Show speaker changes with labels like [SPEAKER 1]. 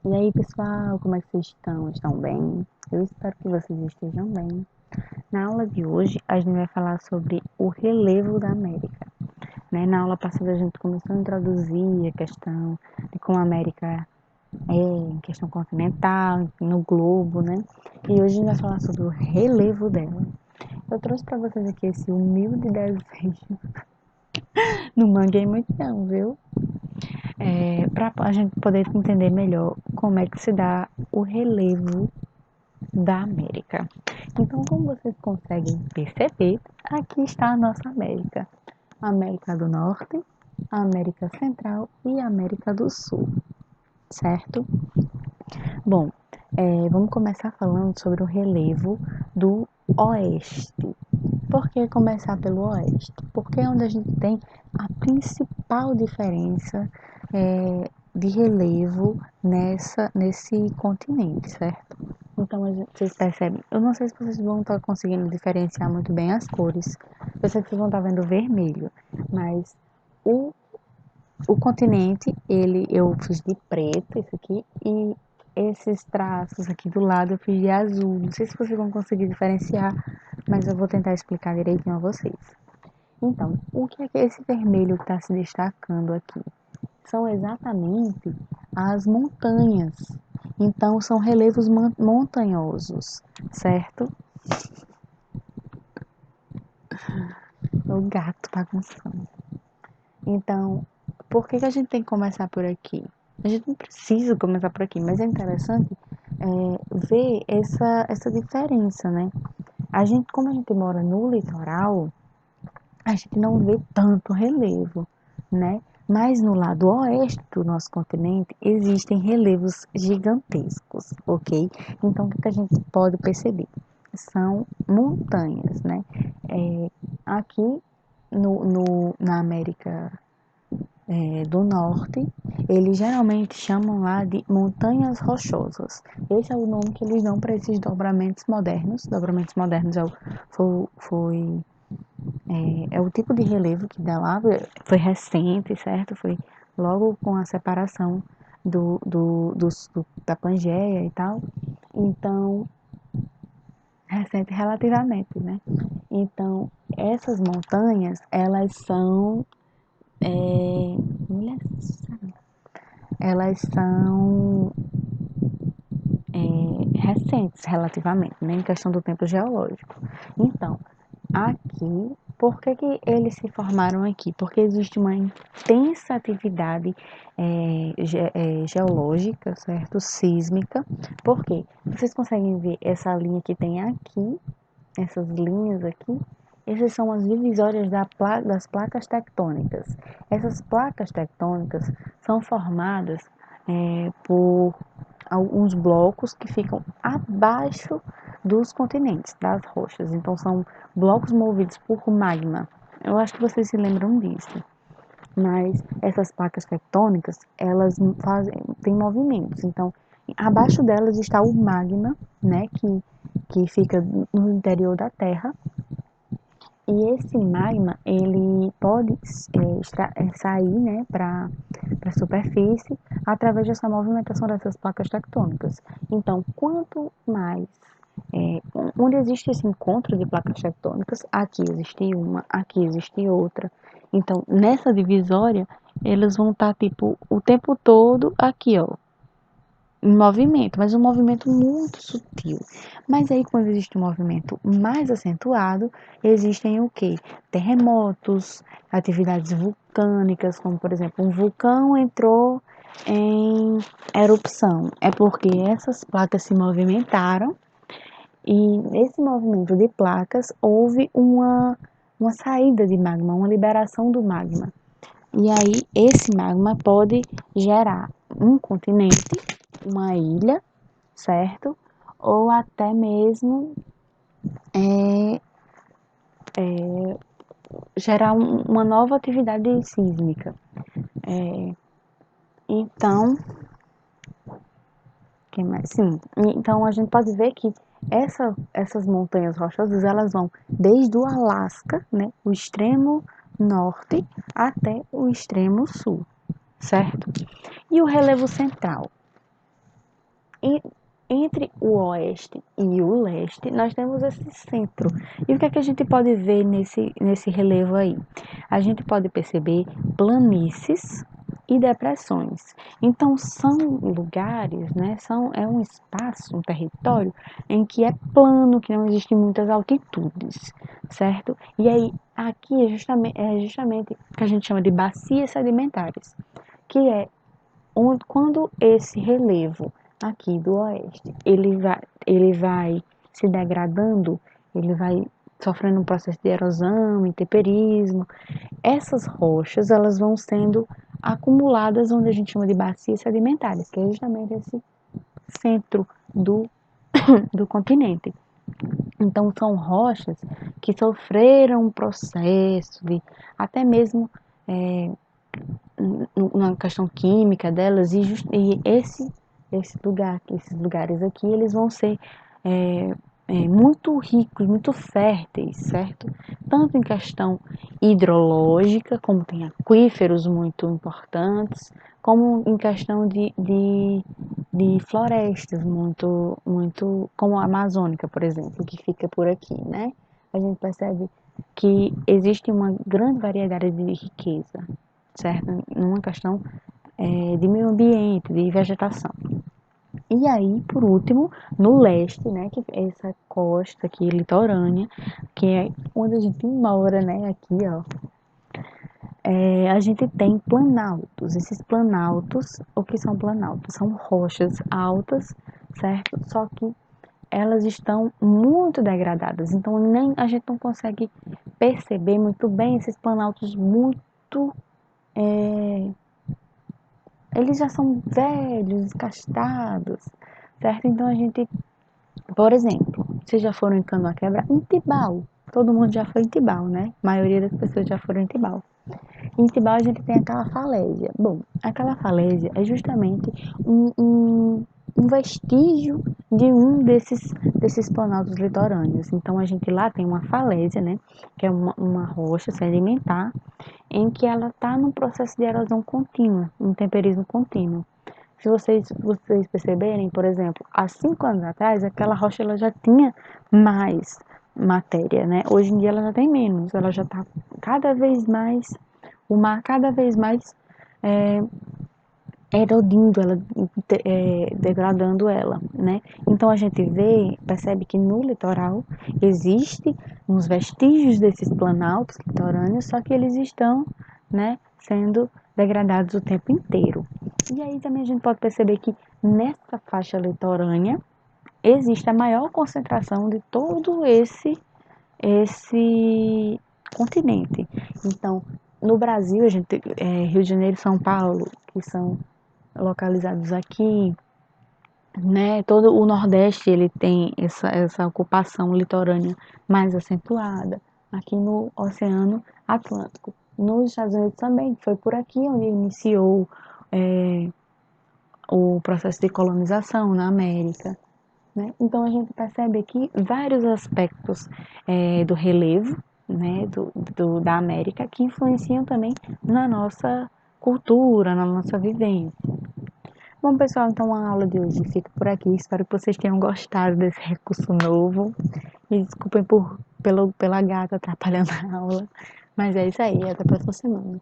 [SPEAKER 1] E aí, pessoal, como é que vocês estão? Estão bem? Eu espero que vocês estejam bem. Na aula de hoje, a gente vai falar sobre o relevo da América, né? Na aula passada, a gente começou a introduzir a questão de como a América é em questão continental, no globo, né? E hoje a gente vai falar sobre o relevo dela. Eu trouxe para vocês aqui esse humilde desenho. Não manguei muito não, viu? Para a gente poder entender melhor como é que se dá o relevo da América. Então, como vocês conseguem perceber, aqui está a nossa América: a América do Norte, a América Central e a América do Sul, certo? Bom, vamos começar falando sobre o relevo do Oeste. Por que começar pelo Oeste? Porque é onde a gente tem a principal diferença de relevo nesse continente, certo? Então, vocês percebem, eu não sei se vocês vão estar conseguindo diferenciar muito bem as cores. Eu sei que vocês vão estar vendo vermelho, mas o, o continente, eu fiz de preto, esse aqui, e esses traços aqui do lado eu fiz de azul. Não sei se vocês vão conseguir diferenciar, mas eu vou tentar explicar direitinho a vocês. Então, o que é esse vermelho que está se destacando aqui? São exatamente as montanhas. Então, são relevos montanhosos, certo? O gato bagunçando. Então, por que a gente tem que começar por aqui? A gente não precisa começar por aqui, mas é interessante ver essa diferença, né? Como a gente mora no litoral, a gente não vê tanto relevo, né? Mas no lado oeste do nosso continente existem relevos gigantescos, ok? Então, o que a gente pode perceber? São montanhas, né? Aqui na América do Norte, eles geralmente chamam lá de montanhas rochosas. Esse é o nome que eles dão para esses dobramentos modernos. Dobramentos modernos é o tipo de relevo que dá lá, foi recente, certo? Foi logo com a separação da Pangeia e tal. Então, recente relativamente, né? Então, essas montanhas, elas são mulher elas são recentes relativamente, né, em questão do tempo geológico. Então, aqui, por que eles se formaram aqui? Porque existe uma intensa atividade geológica, certo? Sísmica. Por quê? Vocês conseguem ver essa linha que tem aqui, essas linhas aqui? Essas são as divisórias das placas tectônicas. Essas placas tectônicas são formadas por alguns blocos que ficam abaixo dos continentes, das rochas. Então, são blocos movidos por magma. Eu acho que vocês se lembram disso. Mas essas placas tectônicas, elas têm movimentos. Então, abaixo delas está o magma, né, que fica no interior da Terra. E esse magma, ele pode sair, né, para a superfície através dessa movimentação dessas placas tectônicas. Então, quanto mais onde existe esse encontro de placas tectônicas, aqui existe uma, aqui existe outra. Então, nessa divisória, eles vão estar tipo o tempo todo aqui, ó, em movimento, mas um movimento muito sutil. Mas aí, quando existe um movimento mais acentuado, existem o quê? Terremotos, atividades vulcânicas, como por exemplo, um vulcão entrou em erupção. É porque essas placas se movimentaram e nesse movimento de placas houve uma saída de magma, uma liberação do magma. E aí, esse magma pode gerar um continente, uma ilha, certo? Ou até mesmo gerar uma nova atividade sísmica. Então, que mais? Sim, então a gente pode ver que essas montanhas rochosas, elas vão desde o Alasca, né, o extremo norte, até o extremo sul, certo? E o relevo central? E entre o oeste e o leste, nós temos esse centro. E o que é que a gente pode ver nesse relevo aí? A gente pode perceber planícies e depressões. Então, são lugares, né? É um espaço, um território em que é plano, que não existem muitas altitudes, certo? E aí, aqui é justamente o que a gente chama de bacias sedimentares, que é quando esse relevo aqui do oeste, ele vai se degradando, ele vai sofrendo um processo de erosão, intemperismo, essas rochas, elas vão sendo acumuladas onde a gente chama de bacias sedimentares, que é justamente esse centro do continente. Então, são rochas que sofreram um processo de, até mesmo na questão química delas, e esses lugares aqui, eles vão ser muito ricos, muito férteis, certo? Tanto em questão hidrológica, como tem aquíferos muito importantes, como em questão de florestas muito, como a amazônica, por exemplo, que fica por aqui, né? A gente percebe que existe uma grande variedade de riqueza, certo? Numa questão de meio ambiente, de vegetação. E aí, por último, no leste, né, que é essa costa aqui litorânea, que é onde a gente mora, né, aqui, ó, a gente tem planaltos. Esses planaltos, o que são planaltos? São rochas altas, certo? Só que elas estão muito degradadas, então nem a gente não consegue perceber muito bem esses planaltos muito eles já são velhos, desgastados, certo? Então a gente, por exemplo, vocês já foram em Canoa-Quebra? Em Tibau. Todo mundo já foi em Tibau, né? A maioria das pessoas já foram em Tibau. Em Tibau a gente tem aquela falésia. Bom, aquela falésia é justamente um vestígio de um desses planaltos litorâneos. Então a gente lá tem uma falésia, né? Que é uma rocha sedimentar em que ela está num processo de erosão contínua, um temperismo contínuo. Se vocês perceberem, por exemplo, há 5 anos atrás, aquela rocha ela já tinha mais matéria, né? Hoje em dia ela já tem menos, ela já está cada vez mais, o mar cada vez mais é, erodindo ela, degradando ela, né? Então a gente percebe que no litoral existe uns vestígios desses planaltos litorâneos, só que eles estão, né, sendo degradados o tempo inteiro. E aí também a gente pode perceber que nessa faixa litorânea existe a maior concentração de todo esse continente. Então, no Brasil, a gente, Rio de Janeiro e São Paulo, que são localizados aqui, né? Todo o Nordeste ele tem essa ocupação litorânea mais acentuada, aqui no Oceano Atlântico. Nos Estados Unidos também, foi por aqui onde iniciou o processo de colonização na América, né? Então a gente percebe aqui vários aspectos do relevo, né, da América que influenciam também na nossa cultura, na nossa vivência. Bom, pessoal, então a aula de hoje fica por aqui. Espero que vocês tenham gostado desse recurso novo. Me desculpem pela gata atrapalhando a aula. Mas é isso aí. Até a próxima semana.